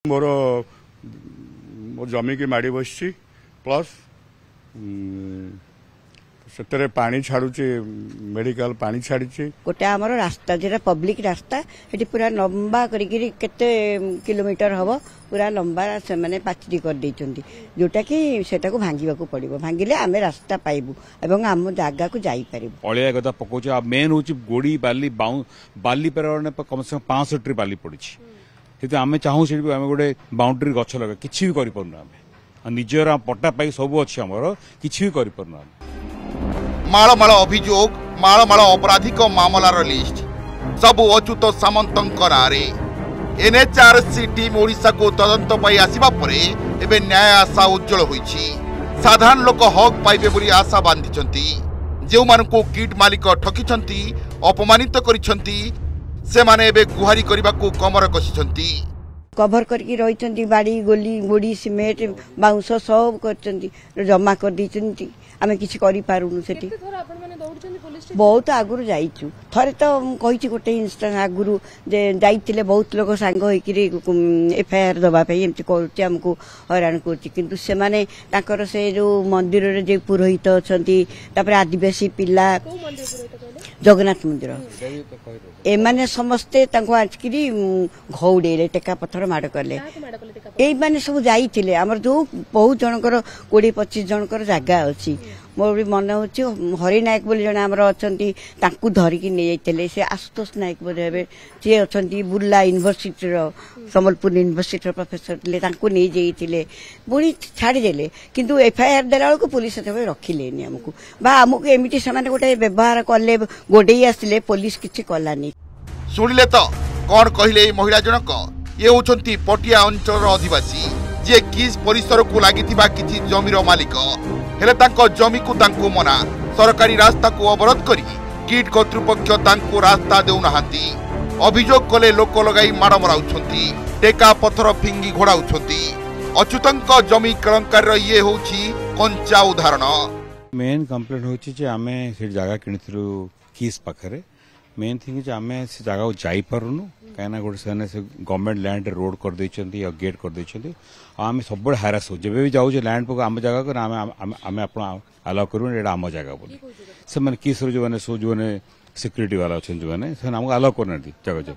मोर मो जमी की माड़ी बस प्लस से पानी छाड़ुचे मेडिकल पानी छाड़ी गोटे आमर रास्ता जेटा पब्लिक रास्ता ये पूरा लंबा करके किलोमीटर हम पूरा लंबा से मैंने पाचरी कर देइचंती जोटा कि सेटा को भांगिबा को पड़िबो भांगिले आमे रास्ता पाइबू एवं आम जागा को जाई परिबो अलिया गदा पकोचे आ मेन होची गोड़ी बाली बाली पर कम से कम 500 ट्री बाली पड़िछि हेतु आमे चाहू से आमे गोटे बाउंड्री गछ लगा किछि भी करि परनु आमे निजर पट्टा पाई सब अछि हमर किछि भी करि परनु आमे मालमाल अभियोग मालमाल आपराधिक मामलार लिस्ट सबु अच्युत सामंतଙ୍କ नारे एनएचआरसी टीम ओडिशा को तदंत पाई आसिबा परे एबे न्याय आशा उज्जवल होईछि साधारण लोक हक पाइबे बोली आशा बांधिछंती जेउ मानको किट मालिक ठकिछंती अपमानित करिछंती से माने एबे गुहारी करबा को कमर कसिछंती कभर करके रही बाड़ी गोली गोड़ी सिमेंट बाउंस सब कर जमा कर दी आम कि पारुनु बहुत आगुरी जाइचु थरे तो कही गोटे इंस्टांस आगुरी जाइए बहुत लोग सांग हो एफआईआर दवाई एमती करमको हैरान कर से जो मंदिर रे जो पुरोहित अच्छा आदिवासी पिला जगन्नाथ मंदिर एमाने समस्ते आसिकी घौड़े टेका पत्थर माड़ कले ये सब जाइए आमर जो बहुत जनकर 20-25 जनकर जगह अच्छी मोर भी मन हो हरि नायक बोली जन आमर अच्छा धरिकी नहीं जाते से आशुतोष नायक बोले हे सी अच्छा Burla university Sambalpur university professor नहीं जाइए पुणी छाड़देले किंतु एफआईआर देला बेलू पुलिस से रखिले आमको आमको एमती से गोटे व्यवहार कले गोडे आसिले पुलिस किसी कलानी शुणिले तो कौन कहले महिला जनक ये होचंती पटिया अंचल आदिवासी जे किस परिसर को लागिथिबा किछि जमीर मालिक हेले तांको जमी को तांको मना सरकारी रास्ता को अवरोध करी किट कर्तृपक्ष तांको रास्ता देउ नहांती अभियोग कले लोक लगाई माड़ मराउछंती टेका पत्थर फिंगी घोड़ाउछंती अच्युतंक जमी कलंकार ये होछि कंचा उदाहरण मेन कंप्लेंट होछि जे आमे से जगह किनिथिलु किस पाखरे मेन थिंग जे आमे से जगह को जाई परनु कहीं गोटे से गवर्नमेंट लैंड रोड कर देइछंती या गेट कर देइछंती आमे सब बड़ हैरास हो जेबे भी जाउ जे लैंड को आम जगह को आमे अपन अलाउ करू एटा आम जगह बोली से माने किसर जो माने सो जो माने सिक्योरिटी वाला अछन जो माने से हमको अलाउ करना दी जगह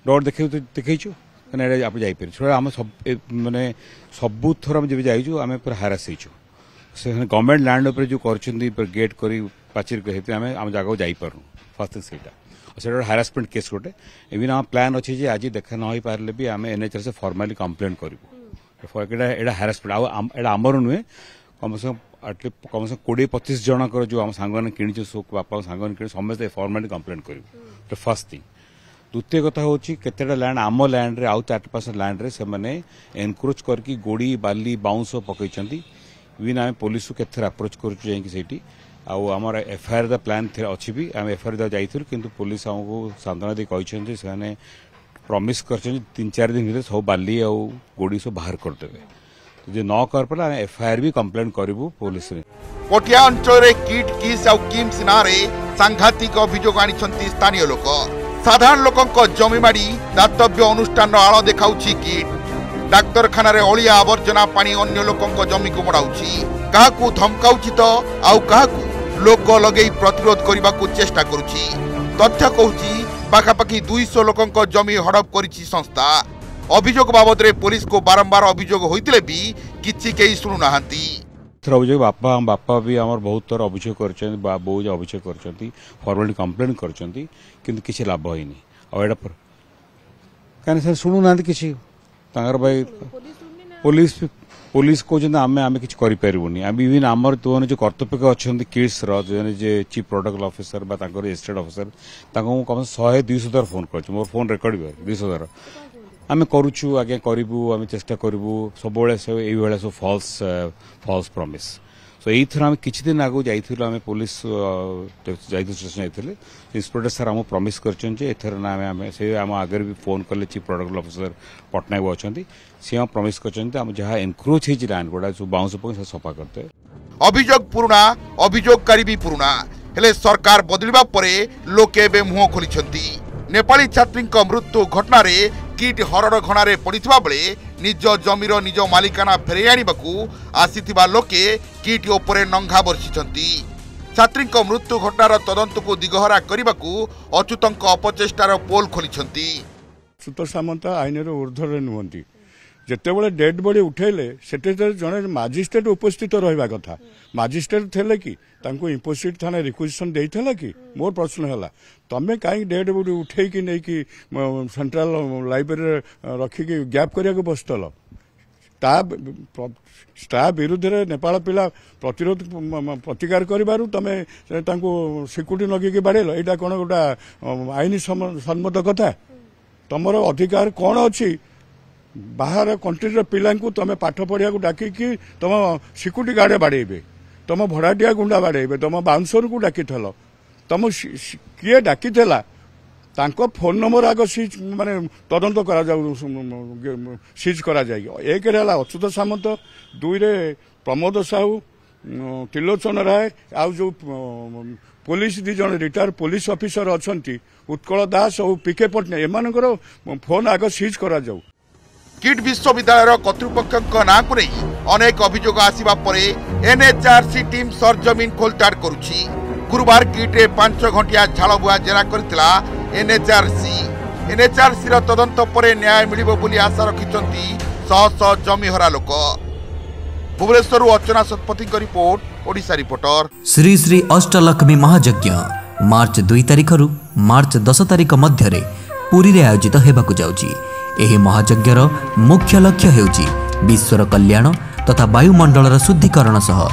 रोड देखे तो देखैछु कने एटा आप जाई पर छोड़ा हम सब माने सब थोर हम जेबे जाइछु आमे पूरा हैरास होइछु से गवर्नमेंट लैंड ऊपर जो करछंती पर गेट करी पाचिर कहते आमे आम जगह जाई परनु फर्स्ट सेटा से हारासमेंट केस गोटे इवन आम प्लान अच्छे जे आज देखा न हो पारे भी आम एनएचआर से फॉर्माली कंप्लेन करूँ हारासमेंट एटा आमर नुहे कम से कम 20-25 जनकर जो आम सांग कि बापा सांग कि समस्त फॉर्माली कंप्लेन करूँ फर्स्ट थिंग द्वितीय कथा हूँ केतेटा लैंड आम लैंड रे आउ 4% लैंड रे से एनक्रोच करके गोड़ी बाली बाउंस पकई इवन आम पुलिस को केते अप्रोच करूँ आमर एफआईआर द प्लान अच्छी भी आम एफआईआर जाइलु किंतु पुलिस आमको सांत्वना दी कहते से प्रमिश कर 3-4 दिन भीतर सब बाली आ गोड़ी सब बाहर करदे जो न कर पाला एफआईआर भी कंप्लेन करूँ पुलिस रे पटिया अंचल किट किस आउ किम्स नारे सांघातिक अभियोग आनी स्थानीय लोक साधारण लोक जमी माड़ी दातव्य अनुष्ठान आड़ देखाउछि किट डाक्तरखाना रे अलिया आवर्जना पानी अन्य लोक जमी को मड़ाउछि काहाकू धमकाउछि तो आउ काहाकू लोक लगे प्रतिरोध करने को चेष्टा करुछि तथ्य कहूछि पाखापाखि 200 लोकंक जमी हड़प करिछि संस्था अभियोग बाबद रे पुलिस को बारंबार अभियोग होइतिले भी किछि केही सुनु नाहंती अभियोग बापा भी आमर बहुत थर अभियोग करछन बो अभियोग करछंती फॉर्मालिटी कंप्लेन करछंती किंतु किछि लाभ होइनी आ एडा पर काने सर सुनु नांती किछि तांगर भाई पुलिस कहते आम कि करें आम इवन आमर तो जो कर्तव्य अच्छा किड्स जो chief protocol officer estate officer कम 100-200 थर फोन कर मोर फोन रेकर्ड 200 थर आम करुचु आगे करूँ आम चेष्टा करूँ सब ये सब फॉल्स प्रॉमिस सो यही थर आम किछि दिन आगु जाइथिलु आम पुलिस स्टेशन जाइथिले इंस्पेक्टर सर आम प्रॉमिस करछन जे एथर ना आम से आम आगे भी फोन कले चीफ प्रोटोकॉल ऑफिसर पटनायक अच्छी सी प्रॉमिस करछन आम जहाँ एनक्रोच होइछि लैंड गोडा जो बाउंस पक सफा करते अभियोग पुराना अभियोगकारी भी पुराना हेले सरकार बदलिबा परे लोके बे मुह खोलिछंती नेपाली छात्री मृत्यु घटना रे किट हरड़ घणारे पड़िथिबा बेले निज जमीर निज मालिकाना फेरे आनिबाकू आसीथिबा लोके किट उपरे नंघा बर्षिछंती। छात्री मृत्यु घटनार तदंत को दिगहरा करने अच्युत अपचेष्टार पोल खोली। अच्युत सामंत आईन ऊर्ध्वर नुहति जिते डेड बॉडी उठेले से जड़े मजिस्ट्रेट उपस्थित रहा कथा मजिस्ट्रेट थे कि इम्पोजिट थाना रिक्वेजिशन देता कि मोर प्रश्न है तमें कहीं डेड बॉडी उठे कि नहीं कि सेंट्रल लाइब्रेरी रखिकी गैप करने बसतल ता विरुद्ध नेपाल पिला प्रतिरोध प्रतिकार कर तमें सिक्यूरीटी लगे बाड़ेल यहाँ कौन गोटा आईन सम्मत कथा तुम अधिकार कौन अच्छी बाहर कंट्री पिला तुम पाठ पढ़ा डाकिकी तुम सिक्यूरीटी गार्ड बाड़े तुम भड़ाटिया गुंडा बाड़े तुम बाउंसर को डाकी तुम किए डाकी फोन नंबर आग सीज माने तदंत करा सीज करा जाए। एक अच्युत सामंत दुई रे प्रमोद साहू त्रिलोचन राय आउ जो पुलिस दी जन रिटायर पुलिस ऑफिसर अच्छा उत्कल दास और पीके पटनायक एमानकर फोन आग सीज करा जाऊ। किट विश्वविद्यालय कर्तृपक्ष ना को नहीं अनेक अभियोग आसिबा परे एनएचआरसी टीम सरजमीन खोलताड़ करुछि। गुरुवार किटे 5 घंटिया झाड़बुआ जेरा करथिला एनएचआरसी तदंत परे न्याय मिलिबो बोली आशा रखिचंती शह शह जमीहरा लोक। भुवनेश्वर अर्चना शतपथी रिपोर्ट ओडिशा रिपोर्टर। श्री श्री अष्टलक्ष्मी महायज्ञ मार्च 2 तारिख रु मार्च 10 तारिख मध्य पुरी रे आयोजित हेबाकु जाउची। एही महायज्ञर मुख्य लक्ष्य हेउची विश्वर कल्याण तथा वायुमंडलर शुद्धिकरण सह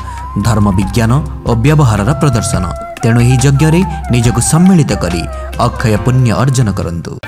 धर्म विज्ञान और व्यवहार प्रदर्शन। तेणु यह यज्ञ निजक सम्मिलित करी अक्षय पुण्य अर्जन करंतु।